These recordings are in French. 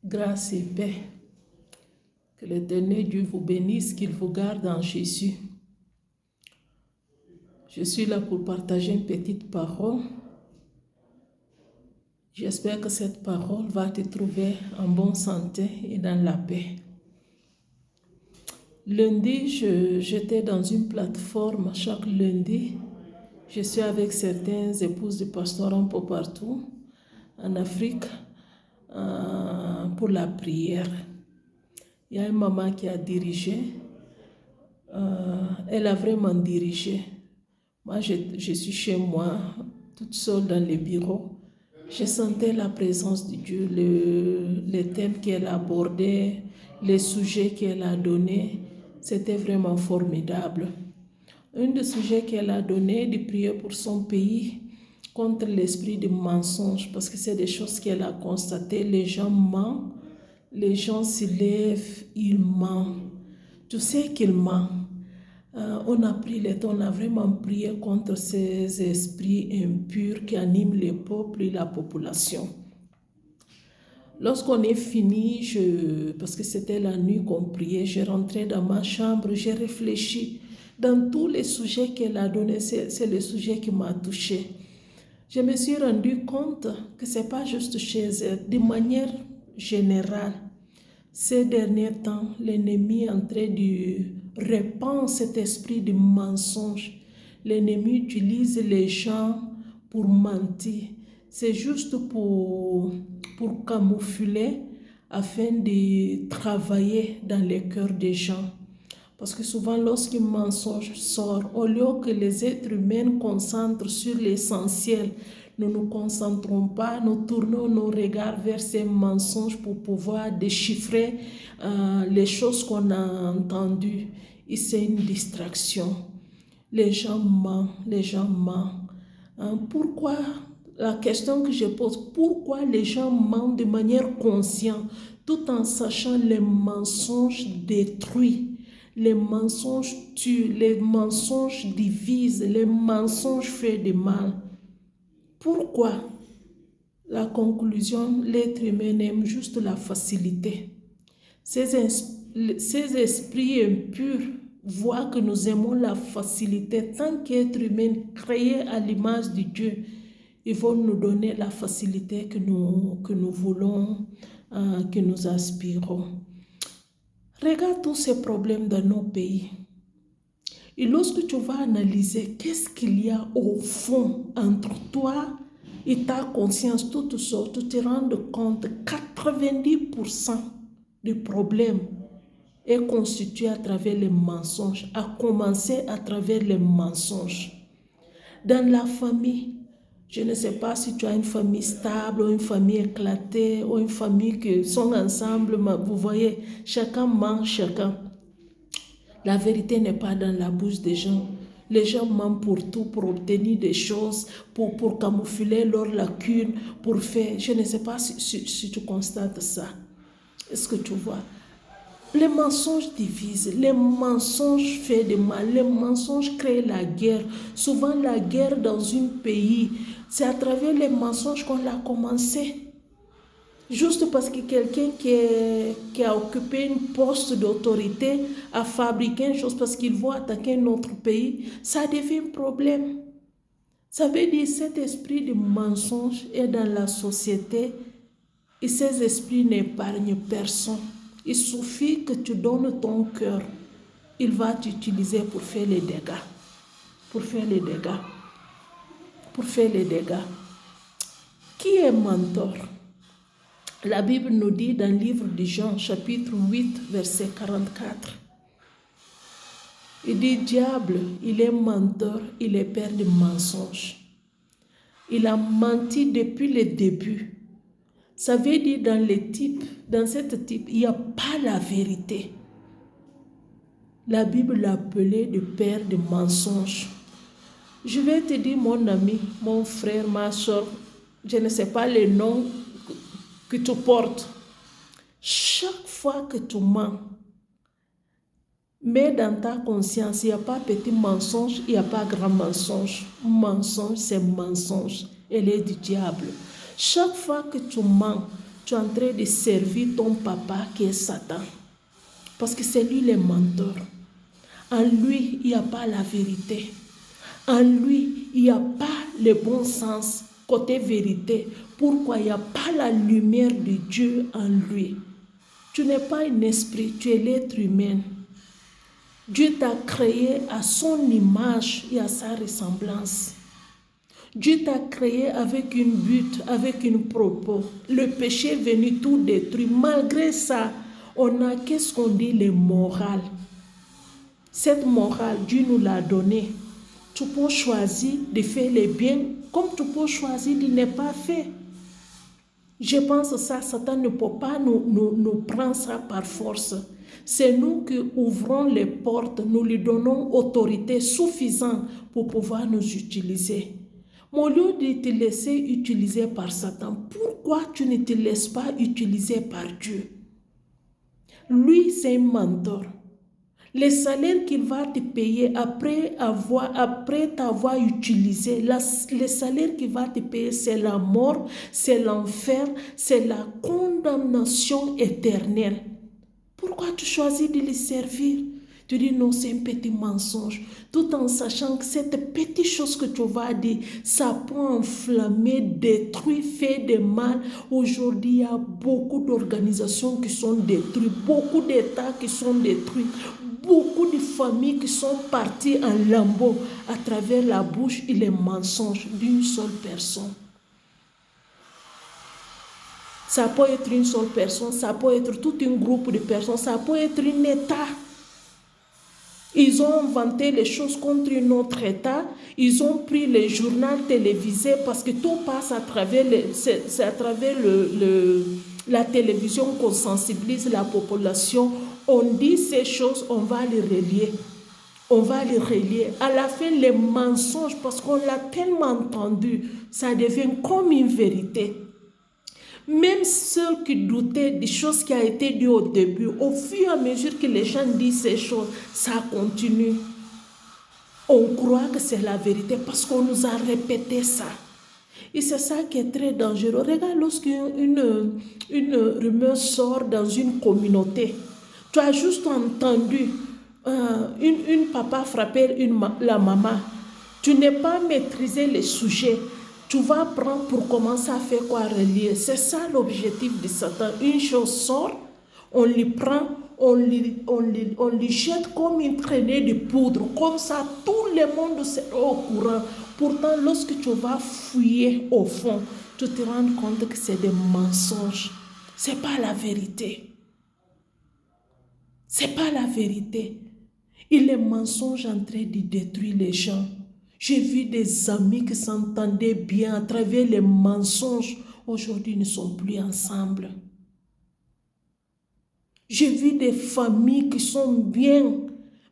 Grâce et paix. Que l'Éternel Dieu vous bénisse, qu'il vous garde en Jésus. Je suis là pour partager une petite parole. J'espère que cette parole va te trouver en bonne santé et dans la paix. Lundi, j'étais dans une plateforme. Chaque lundi, je suis avec certaines épouses de pasteurs un peu partout en Afrique pour la prière. Il y a une maman qui a dirigé. Elle a vraiment dirigé. Moi, je suis chez moi, toute seule dans le bureau. Je sentais la présence de Dieu, les thèmes qu'elle a abordés, les sujets qu'elle a donnés. C'était vraiment formidable. Un des sujets qu'elle a donné, de prier pour son pays contre l'esprit de mensonge, parce que c'est des choses qu'elle a constatées. Les gens mentent, les gens se lèvent, ils mentent. Tu sais qu'ils mentent. On a pris le temps, on a vraiment prié contre ces esprits impurs qui animent les peuples et la population. Lorsqu'on est fini, parce que c'était la nuit qu'on priait, j'ai rentré dans ma chambre, j'ai réfléchi. Dans tous les sujets qu'elle a donnés, c'est le sujet qui m'a touché. Je me suis rendu compte que ce n'est pas juste chez elle, de manière générale. Ces derniers temps, l'ennemi est en train de répandre cet esprit de mensonge. L'ennemi utilise les gens pour mentir. C'est juste pour camoufler afin de travailler dans les cœurs des gens. Parce que souvent, lorsqu'un mensonge sort, au lieu que les êtres humains concentrent sur l'essentiel, nous ne nous concentrons pas, nous tournons nos regards vers ces mensonges pour pouvoir déchiffrer les choses qu'on a entendues. Et c'est une distraction. Les gens mentent. Pourquoi? La question que je pose, pourquoi les gens mentent de manière consciente, tout en sachant les mensonges détruits? Les mensonges tuent, les mensonges divisent, les mensonges font du mal. Pourquoi? La conclusion, l'être humain aime juste la facilité. Ces esprits impurs voient que nous aimons la facilité. Tant qu'être humain créé à l'image de Dieu, ils vont nous donner la facilité que nous voulons, que nous aspirons. Regarde tous ces problèmes dans nos pays. Et lorsque tu vas analyser qu'est-ce qu'il y a au fond entre toi et ta conscience, toutes sortes, tu te rends compte que 90% du problème est constitué à travers les mensonges, a commencé à travers les mensonges. Dans la famille, je ne sais pas si tu as une famille stable ou une famille éclatée ou une famille qui sont ensemble, mais vous voyez, chacun ment chacun. La vérité n'est pas dans la bouche des gens. Les gens mentent pour tout, pour obtenir des choses, pour camoufler leurs lacunes, pour faire... Je ne sais pas si tu constates ça. Est-ce que tu vois? Les mensonges divisent, les mensonges font du mal, les mensonges créent la guerre. Souvent la guerre dans un pays, c'est à travers les mensonges qu'on l'a commencé. Juste parce que quelqu'un qui a occupé un poste d'autorité a fabriqué une chose parce qu'il veut attaquer un autre pays, ça devient un problème. Ça veut dire que cet esprit de mensonge est dans la société et ces esprits n'épargnent personne. Il suffit que tu donnes ton cœur, il va t'utiliser pour faire les dégâts. Pour faire les dégâts. Qui est menteur? La Bible nous dit dans le livre de Jean, chapitre 8, verset 44. Il dit, diable, il est menteur, il est père de mensonges. Il a menti depuis le début. Ça veut dire dans cette type, il n'y a pas la vérité. La Bible l'appelait le père de mensonges. Je vais te dire, mon ami, mon frère, ma soeur, je ne sais pas les noms que tu portes. Chaque fois que tu mens, mets dans ta conscience, il n'y a pas petit mensonge, il n'y a pas grand mensonge. Mensonge, c'est mensonge. Elle est du diable. Chaque fois que tu mens, tu es en train de servir ton papa qui est Satan. Parce que c'est lui le menteur. En lui, il n'y a pas la vérité. En lui, il n'y a pas le bon sens, côté vérité. Pourquoi il n'y a pas la lumière de Dieu en lui? Tu n'es pas un esprit, tu es l'être humain. Dieu t'a créé à son image et à sa ressemblance. Dieu t'a créé avec une but, avec une propos. Le péché est venu tout détruire. Malgré ça, on a, qu'est-ce qu'on dit, le moral. Cette morale, Dieu nous l'a donnée. Tu peux choisir de faire le bien, comme tu peux choisir de ne pas faire. Je pense que ça, Satan ne peut pas nous prendre ça par force. C'est nous qui ouvrons les portes, nous lui donnons autorité suffisante pour pouvoir nous utiliser. Mais au lieu de te laisser utiliser par Satan, pourquoi tu ne te laisses pas utiliser par Dieu? Lui, c'est un mentor. Le salaire qu'il va te payer après t'avoir utilisé, le salaire qu'il va te payer, c'est la mort, c'est l'enfer, c'est la condamnation éternelle. Pourquoi tu choisis de le servir? Tu dis non, c'est un petit mensonge, tout en sachant que cette petite chose que tu vas dire, ça peut enflammer, détruire, faire du mal. Aujourd'hui, il y a beaucoup d'organisations qui sont détruites, beaucoup d'États qui sont détruits, beaucoup de familles qui sont parties en lambeaux à travers la bouche et les mensonges d'une seule personne. Ça peut être une seule personne, ça peut être tout un groupe de personnes, ça peut être un État. Ils ont inventé les choses contre un autre État. Ils ont pris les journaux télévisés parce que tout passe à travers, c'est à travers la télévision qu'on sensibilise la population. On dit ces choses, on va les relier. On va les relier. À la fin, les mensonges, parce qu'on l'a tellement entendu, ça devient comme une vérité. Même ceux qui doutaient des choses qui ont été dites au début, au fur et à mesure que les gens disent ces choses, ça continue. On croit que c'est la vérité parce qu'on nous a répété ça. Et c'est ça qui est très dangereux. Regarde, lorsqu'une rumeur sort dans une communauté, tu as juste entendu une papa frapper la maman. Tu n'es pas maîtrisé les sujets. Tu vas prendre pour commencer à faire quoi, relier. C'est ça l'objectif de Satan. Une chose sort, on les prend, on les jette comme une traînée de poudre. Comme ça, tout le monde sera au courant. Pourtant, lorsque tu vas fouiller au fond, tu te rends compte que c'est des mensonges. Ce n'est pas la vérité. Ce n'est pas la vérité. Et les mensonges en train de détruire les gens. J'ai vu des amis qui s'entendaient bien à travers les mensonges. Aujourd'hui, ils ne sont plus ensemble. J'ai vu des familles qui sont bien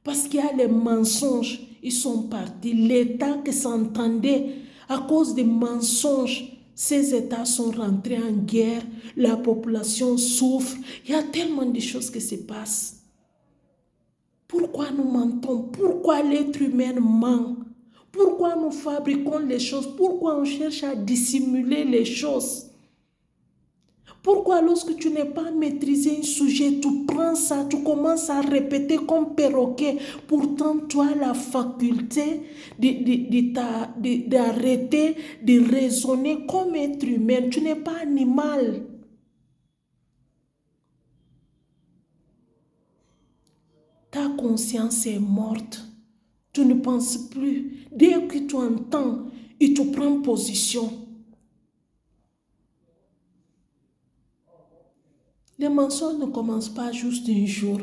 parce qu'il y a les mensonges. Ils sont partis. L'État qui s'entendait à cause des mensonges, ces États sont rentrés en guerre. La population souffre. Il y a tellement de choses qui se passent. Pourquoi nous mentons? Pourquoi l'être humain ment? Pourquoi nous fabriquons les choses? Pourquoi on cherche à dissimuler les choses? Pourquoi lorsque tu n'es pas maîtrisé un sujet, tu prends ça, tu commences à répéter comme perroquet. Pourtant, tu as la faculté d'arrêter, de raisonner comme être humain. Tu n'es pas animal. Ta conscience est morte. Tu ne penses plus. Dès que tu entends et tu prends position. Les mensonges ne commencent pas juste un jour.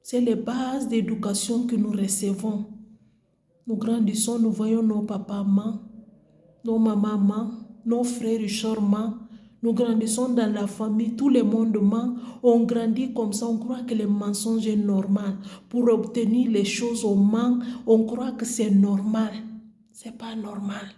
C'est les bases d'éducation que nous recevons. Nous grandissons, nous voyons nos papas mentent, nos mamans mentent, nos frères et sœurs mentent. Nous grandissons dans la famille, tout le monde ment. On grandit comme ça, on croit que les mensonges sont normal. Pour obtenir les choses, on ment, on croit que c'est normal. Ce n'est pas normal.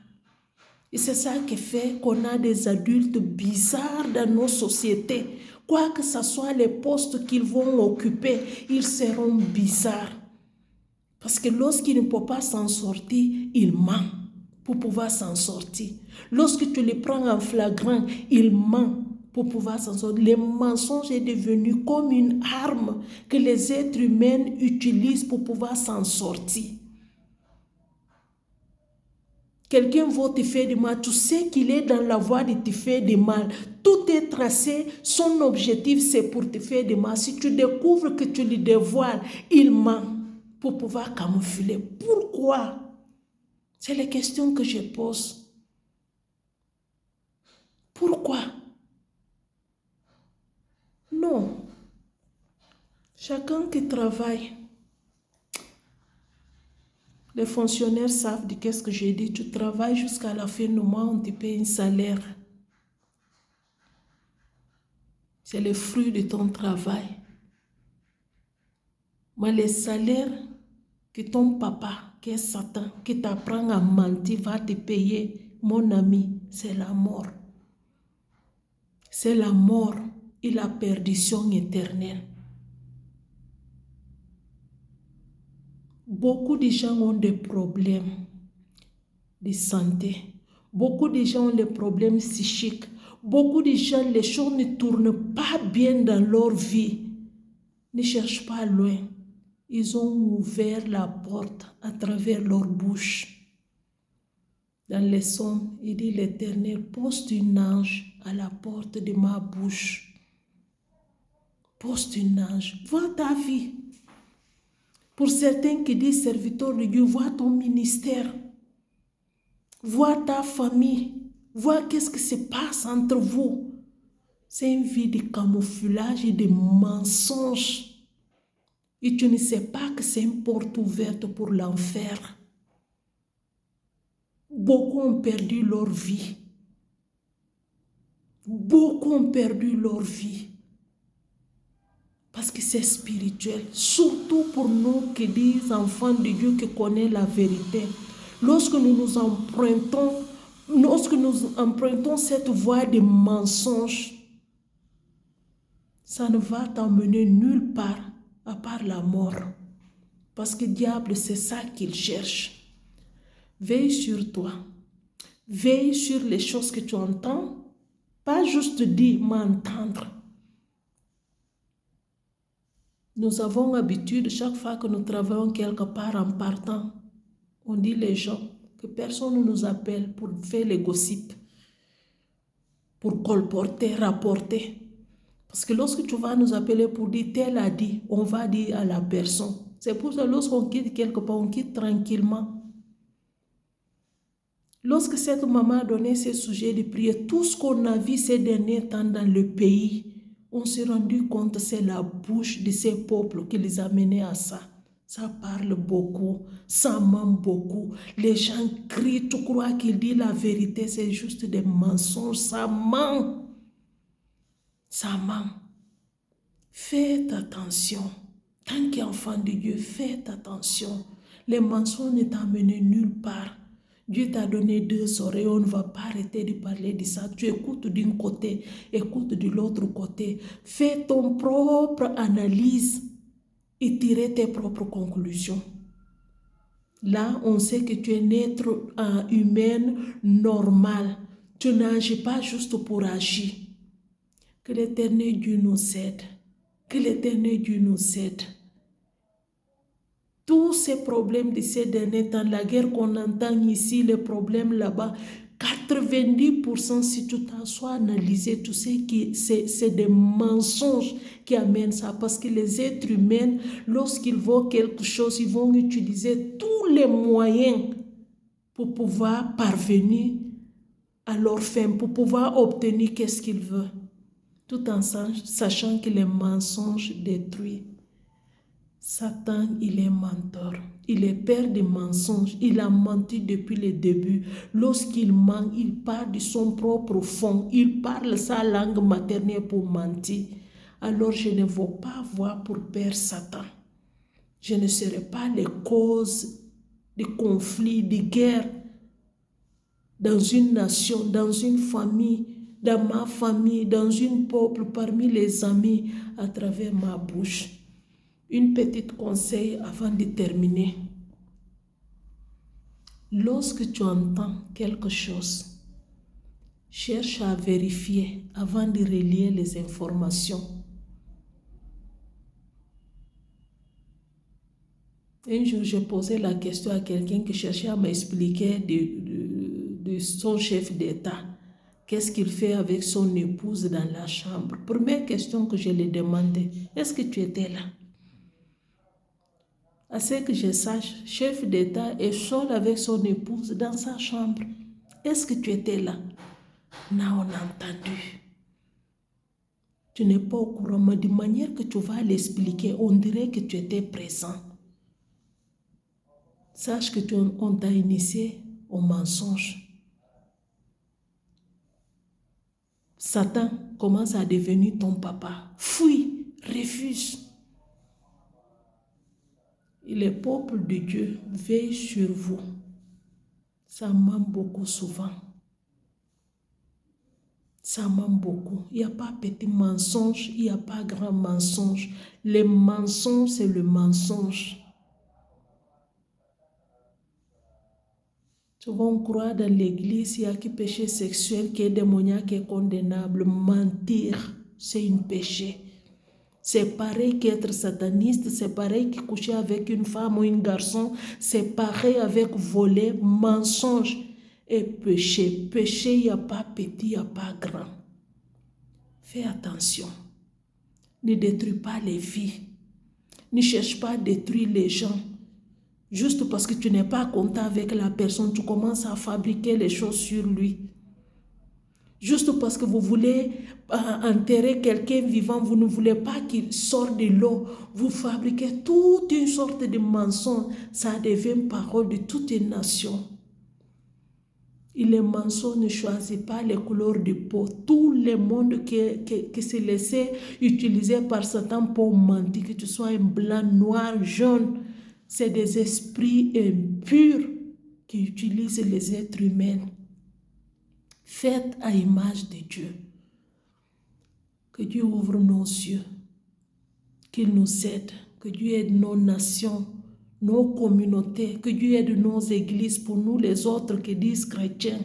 Et c'est ça qui fait qu'on a des adultes bizarres dans nos sociétés. Quoi que ce soit les postes qu'ils vont occuper, ils seront bizarres. Parce que lorsqu'ils ne peuvent pas s'en sortir, ils mentent pour pouvoir s'en sortir. Lorsque tu les prends en flagrant, ils mentent. pour pouvoir s'en sortir. Le mensonge est devenu comme une arme que les êtres humains utilisent pour pouvoir s'en sortir. Quelqu'un va te faire du mal, tu sais qu'il est dans la voie de te faire du mal. Tout est tracé, son objectif c'est pour te faire du mal. Si tu découvres que tu lui dévoiles, il ment pour pouvoir camoufler. Pourquoi? C'est les questions que je pose. Pourquoi? Non. Chacun qui travaille, les fonctionnaires savent de qu'est-ce que j'ai dit. Tu travailles jusqu'à la fin du mois, on te paye un salaire. C'est le fruit de ton travail. Mais les salaires que ton papa, qui est Satan, qui t'apprend à mentir, va te payer, mon ami, c'est la mort. C'est la mort et la perdition éternelle. Beaucoup de gens ont des problèmes de santé. Beaucoup de gens ont des problèmes psychiques. Beaucoup de gens, les choses ne tournent pas bien dans leur vie. Ne cherchent pas loin. Ils ont ouvert la porte à travers leur bouche. Dans les Psaumes, il dit l'Éternel, poste un ange à la porte de ma bouche. Poste un ange. Vois ta vie. Pour certains qui disent serviteur de Dieu, vois ton ministère. Vois ta famille. Vois qu'est-ce qui se passe entre vous. C'est une vie de camouflage et de mensonges. Et tu ne sais pas que c'est une porte ouverte pour l'enfer. Beaucoup ont perdu leur vie. Beaucoup ont perdu leur vie. Parce que c'est spirituel. Surtout pour nous qui disent enfants de Dieu qui connaissent la vérité. Lorsque nous empruntons cette voie de mensonges, ça ne va t'emmener nulle part à part la mort. Parce que le diable, c'est ça qu'il cherche. Veille sur toi. Veille sur les choses que tu entends. Pas juste dire, mais entendre. Nous avons l'habitude, chaque fois que nous travaillons quelque part en partant, on dit les gens que personne ne nous appelle pour faire les gossips, pour colporter, rapporter. Parce que lorsque tu vas nous appeler pour dire tel a dit, on va dire à la personne. C'est pour ça que lorsqu'on quitte quelque part, on quitte tranquillement. Lorsque cette maman a donné ses sujets de prière, tout ce qu'on a vu ces derniers temps dans le pays, on s'est rendu compte que c'est la bouche de ces peuples qui les a menés à ça. Ça parle beaucoup, ça ment beaucoup. Les gens crient, tu crois qu'il dit la vérité, c'est juste des mensonges, ça ment. Ça ment. Faites attention. Tant qu'enfant de Dieu, faites attention. Les mensonges ne t'amènent nulle part. Dieu t'a donné deux oreilles, on ne va pas arrêter de parler de ça. Tu écoutes d'un côté, écoute de l'autre côté. Fais ton propre analyse et tire tes propres conclusions. Là, on sait que tu es un être humain normal. Tu n'agis pas juste pour agir. Que l'Éternel Dieu nous aide. Que l'Éternel Dieu nous aide. Tous ces problèmes de ces derniers temps, la guerre qu'on entend ici, les problèmes là-bas, 90% si tu t'assois analyser, tu sais que c'est des mensonges qui amènent ça. Parce que les êtres humains, lorsqu'ils voient quelque chose, ils vont utiliser tous les moyens pour pouvoir parvenir à leur fin, pour pouvoir obtenir qu'est-ce qu'ils veulent. Tout en sachant que les mensonges détruisent. Satan, il est menteur. Il est père des mensonges. Il a menti depuis le début. Lorsqu'il ment, il parle de son propre fond. Il parle sa langue maternelle pour mentir. Alors je ne veux pas voir pour père Satan. Je ne serai pas les causes de conflits, de guerres dans une nation, dans une famille, dans ma famille, dans un peuple, parmi les amis, à travers ma bouche. Une petite conseil avant de terminer. Lorsque tu entends quelque chose, cherche à vérifier avant de relier les informations. Un jour, j'ai posé la question à quelqu'un qui cherchait à m'expliquer de son chef d'État. Qu'est-ce qu'il fait avec son épouse dans la chambre? Première question que je lui ai demandé, est-ce que tu étais là? À ce que je sache, chef d'État est seul avec son épouse dans sa chambre. Est-ce que tu étais là? Non, on a entendu. Tu n'es pas au courant, mais de manière que tu vas l'expliquer, on dirait que tu étais présent. Sache que on t'a initié au mensonge. Satan commence à devenir ton papa. Fuis, refuse. Et le peuple de Dieu veille sur vous. Ça manque beaucoup souvent. Ça manque beaucoup. Il n'y a pas petit mensonge, il n'y a pas grand mensonge. Le mensonge, c'est le mensonge. Souvent, on croit dans l'église, il y a qui péché sexuel, qui est démoniaque, qui est condamnable. Mentir, c'est un péché. C'est pareil qu'être sataniste, c'est pareil que coucher avec une femme ou un garçon, c'est pareil avec voler, mensonge et péché. Péché, il n'y a pas petit, il n'y a pas grand. Fais attention. Ne détruis pas les vies. Ne cherche pas à détruire les gens. Juste parce que tu n'es pas content avec la personne, tu commences à fabriquer les choses sur lui. Juste parce que vous voulez enterrer quelqu'un vivant, vous ne voulez pas qu'il sorte de l'eau. Vous fabriquez toute une sorte de mensonge. Ça devient parole de toute une nation. Et les mensonges ne choisissent pas les couleurs de peau. Tout le monde qui s'est laissé utiliser par Satan pour mentir, que tu sois un blanc, noir, jaune, c'est des esprits impurs qui utilisent les êtres humains. Faites à l'image de Dieu. Que Dieu ouvre nos yeux, qu'il nous aide, que Dieu aide nos nations, nos communautés, que Dieu aide nos églises pour nous les autres qui disent chrétiens.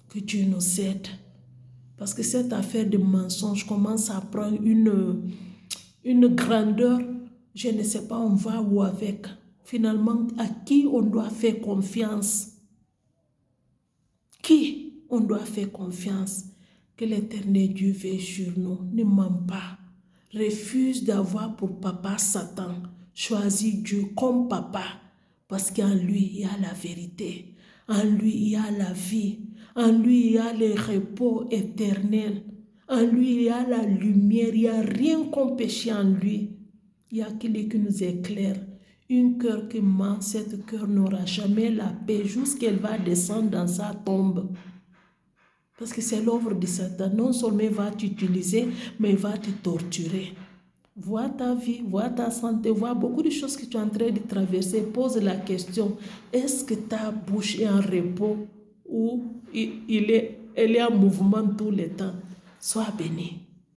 Que Dieu nous aide. Parce que cette affaire de mensonge commence à prendre une grandeur. Je ne sais pas, on va où avec. Finalement, à qui on doit faire confiance? Qui on doit faire confiance? Que l'Éternel Dieu veille sur nous. Ne ment pas. Refuse d'avoir pour papa Satan. Choisis Dieu comme papa. Parce qu'en lui, il y a la vérité. En lui, il y a la vie. En lui, il y a le repos éternel. En lui, il y a la lumière. Il n'y a rien comme péché en lui. Il y a quelqu'un qui nous éclaire. Un cœur qui ment, cet cœur n'aura jamais la paix jusqu'elle va descendre dans sa tombe. Parce que c'est l'œuvre de Satan. Non seulement il va t'utiliser, mais il va te torturer. Vois ta vie, vois ta santé, vois beaucoup de choses que tu es en train de traverser. Pose la question, est-ce que ta bouche est en repos ou elle est en mouvement tout le temps? Sois béni.